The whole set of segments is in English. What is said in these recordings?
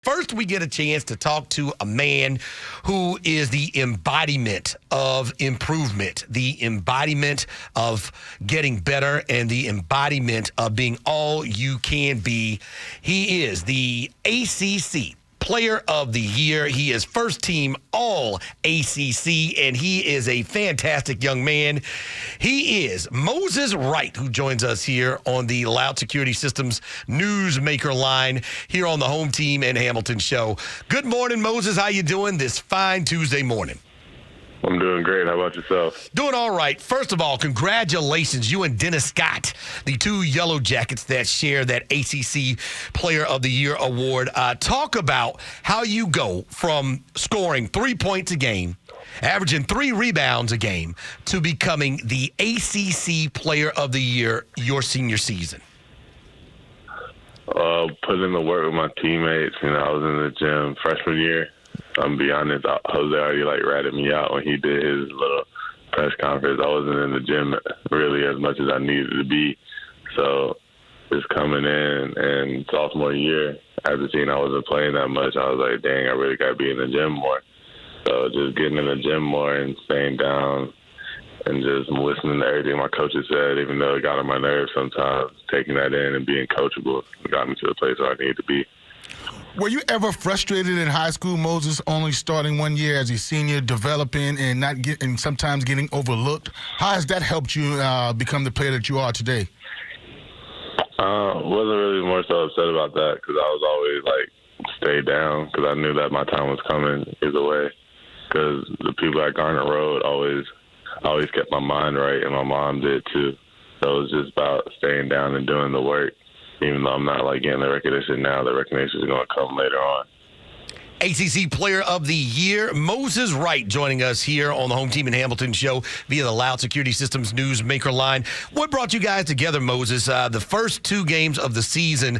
First, we get a chance to talk to a man who is the embodiment of improvement, the embodiment of getting better, and the embodiment of being all you can be. He is the ACC Player of the Year. He is first team all ACC, and he is a fantastic young man. He is Moses Wright, who joins us here on the Loud Security Systems Newsmaker line here on the Hometeam and Hamilton show. Good morning, Moses. How you doing this fine Tuesday morning? I'm doing great. How about yourself? Doing all right. First of all, congratulations, you and Dennis Scott, the two Yellow Jackets that share that ACC Player of the Year award. Talk about how you go from scoring 3 points a game, averaging 3 rebounds a game, to becoming the ACC Player of the Year your senior season. Put in the work with my teammates. I was in the gym freshman year. I'm be honest, Jose already ratted me out when he did his little press conference. I wasn't in the gym really as much as I needed to be. So just coming in and sophomore year, after seeing I wasn't playing that much, I was like, dang, I really got to be in the gym more. So just getting in the gym more and staying down and just listening to everything my coaches said, even though it got on my nerves sometimes, taking that in and being coachable got me to the place where I needed to be. Were you ever frustrated in high school, Moses, only starting 1 year as a senior, developing and sometimes getting overlooked? How has that helped you become the player that you are today? Wasn't really more so upset about that because I was always stay down because I knew that my time was coming either way. Because the people at Garnet Road always kept my mind right, and my mom did too. So it was just about staying down and doing the work. Even though I'm not getting the recognition now, the recognition is going to come later on. ACC Player of the Year, Moses Wright, joining us here on the Hometeam and Hamilton show via the Loud Security Systems Newsmaker line. What brought you guys together, Moses? The first 2 games of the season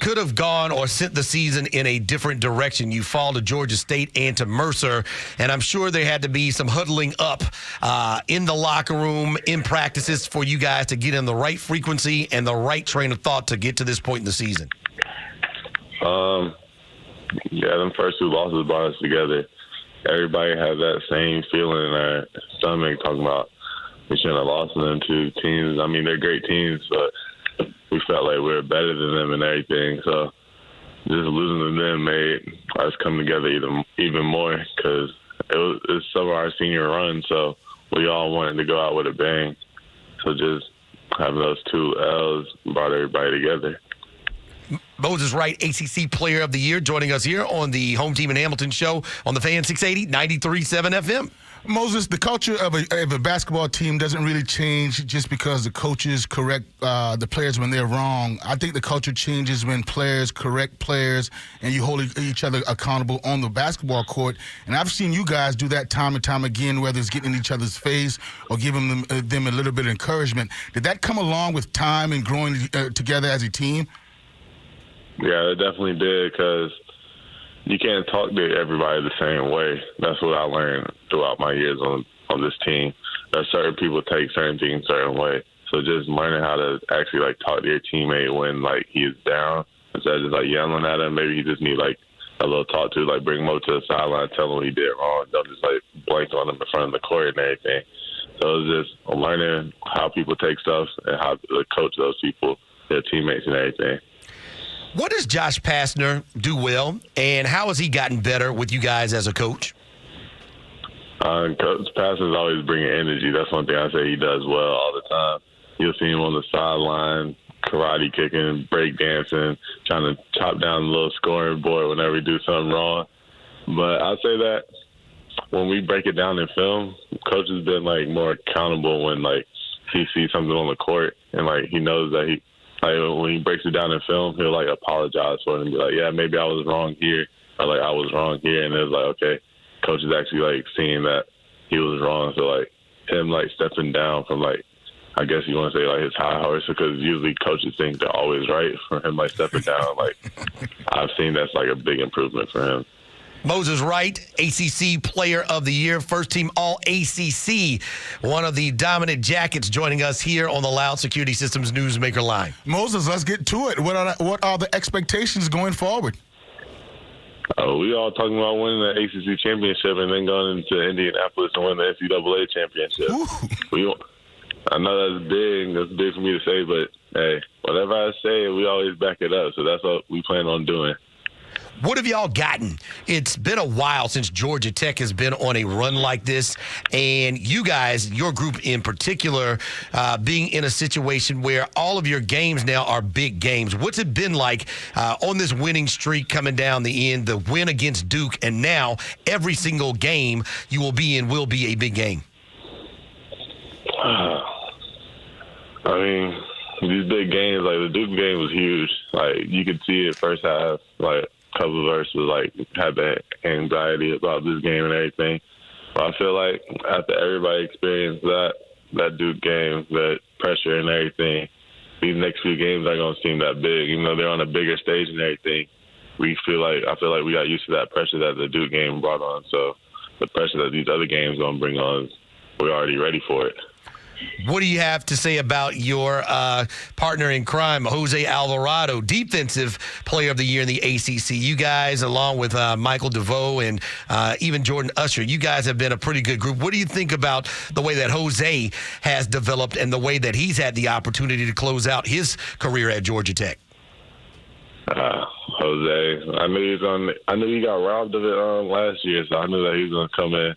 could have gone or sent the season in a different direction. You fall to Georgia State and to Mercer, and I'm sure there had to be some huddling up in the locker room, in practices for you guys to get in the right frequency and the right train of thought to get to this point in the season. Yeah, them first 2 losses brought us together. Everybody had that same feeling in their stomach talking about we shouldn't have lost to them 2 teams. I mean, they're great teams, but we felt like we were better than them and everything. So just losing to them made us come together even more because it's some of our senior run, so we all wanted to go out with a bang. So just having those 2 L's brought everybody together. Moses Wright, ACC Player of the Year, joining us here on the Hometeam and Hamilton show on the Fan 680, 93.7 FM. Moses, the culture of a basketball team doesn't really change just because the coaches correct the players when they're wrong. I think the culture changes when players correct players and you hold each other accountable on the basketball court. And I've seen you guys do that time and time again, whether it's getting in each other's face or giving them a little bit of encouragement. Did that come along with time and growing together as a team? Yeah, it definitely did because you can't talk to everybody the same way. That's what I learned throughout my years on this team. That certain people take certain things a certain way. So just learning how to actually talk to your teammate when he is down instead of just yelling at him. Maybe you just need a little talk to, bring him over to the sideline, tell him what he did wrong. Don't just blank on him in front of the court and everything. So it was just learning how people take stuff and how to coach those people, their teammates and everything. What does Josh Pastner do well, and how has he gotten better with you guys as a coach? Coach Pastner's always bringing energy. That's one thing I say he does well all the time. You'll see him on the sideline, karate kicking, break dancing, trying to chop down the little scoring board whenever we do something wrong. But I'll say that when we break it down in film, Coach has been more accountable when he sees something on the court and he knows that when he breaks it down in film, he'll apologize for it and be like, yeah, maybe I was wrong here, or I was wrong here, and it's okay, Coach is actually seeing that he was wrong. So him stepping down from I guess you want to say his high horse, because usually coaches think they're always right. For him stepping down, I've seen that's a big improvement for him. Moses Wright, ACC Player of the Year, first team All-ACC, one of the dominant Jackets, joining us here on the Loud Security Systems Newsmaker line. Moses, let's get to it. What are the expectations going forward? We all talking about winning the ACC championship and then going into Indianapolis and winning the NCAA championship. I know that's big. That's big for me to say, but hey, whatever I say, we always back it up. So that's what we plan on doing. What have y'all gotten? It's been a while since Georgia Tech has been on a run like this, and you guys, your group in particular, being in a situation where all of your games now are big games. What's it been like on this winning streak coming down the end, the win against Duke, and now every single game you will be in will be a big game? I mean, these big games, like the Duke game was huge. Like, you could see it first half, like, couple of verses, like, had that anxiety about this game and everything. But I feel like after everybody experienced that Duke game, that pressure and everything, these next few games aren't going to seem that big. Even though they're on a bigger stage and everything, I feel like we got used to that pressure that the Duke game brought on. So the pressure that these other games going to bring on, we're already ready for it. What do you have to say about your partner in crime, Jose Alvarado, Defensive Player of the Year in the ACC? You guys, along with Michael DeVoe and even Jordan Usher, you guys have been a pretty good group. What do you think about the way that Jose has developed and the way that he's had the opportunity to close out his career at Georgia Tech? Jose, I knew he got robbed of it last year, so I knew that he was going to come in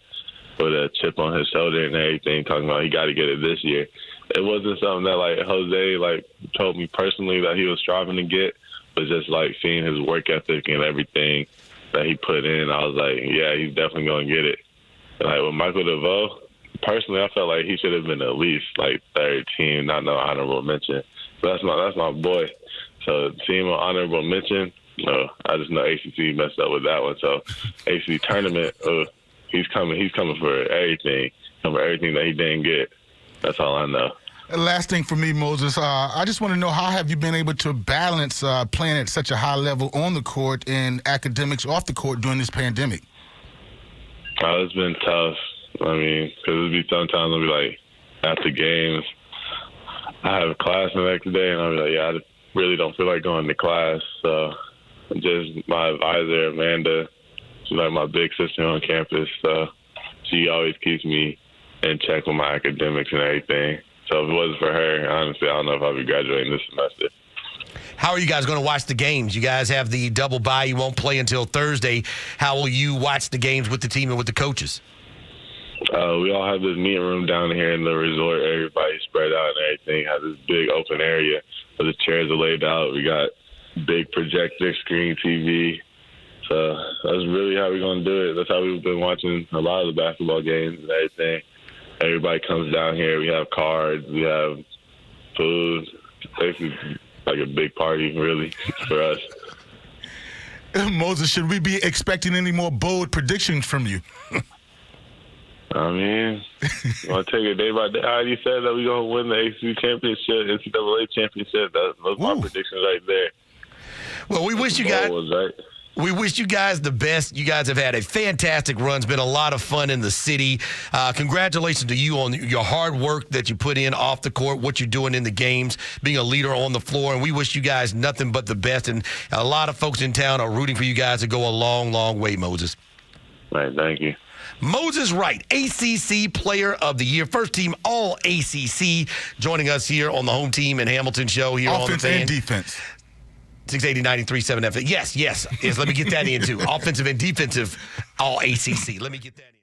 with a chip on his shoulder and everything, talking about he got to get it this year. It wasn't something that, like, Jose, like, told me personally that he was striving to get, but just, like, seeing his work ethic and everything that he put in, I was like, yeah, he's definitely going to get it. And, like, with Michael DeVoe, personally, I felt like he should have been at least, like, third team, not no honorable mention. So that's my boy. So seeing him on honorable mention, I just know ACC messed up with that one. So ACC Tournament, He's coming for everything. For everything that he didn't get. That's all I know. Last thing for me, Moses, I just want to know, how have you been able to balance playing at such a high level on the court and academics off the court during this pandemic? It's been tough. I mean, because it'll be sometimes I'll be like, after games, I have a class the next day, and I'll be like, yeah, I really don't feel like going to class. So just my advisor, Amanda, she's like my big sister on campus, so she always keeps me in check with my academics and everything. So if it wasn't for her, honestly, I don't know if I'll be graduating this semester. How are you guys going to watch the games? You guys have the double bye. You won't play until Thursday. How will you watch the games with the team and with the coaches? We all have this meeting room down here in the resort. Everybody spread out and everything. Has this big open area where the chairs are laid out. We got big projector screen TV. So that's really how we're going to do it. That's how we've been watching a lot of the basketball games and everything. Everybody comes down here. We have cards. We have food. It's basically like a big party, really, for us. Moses, should we be expecting any more bold predictions from you? I mean, I'll take it day by day. I already said that we're going to win the ACC championship, NCAA championship. Those are my predictions right there. Well, we wish you guys... We wish you guys the best. You guys have had a fantastic run. It's been a lot of fun in the city. Congratulations to you on your hard work that you put in off the court, what you're doing in the games, being a leader on the floor. And we wish you guys nothing but the best. And a lot of folks in town are rooting for you guys to go a long, long way, Moses. All right, thank you. Moses Wright, ACC Player of the Year, first team All ACC, joining us here on the Home Team and Hamilton show here on the Fan. Offense and defense. 680-93.7 FM. Yes. Let me get that in, too. Offensive and defensive, All ACC. Let me get that in.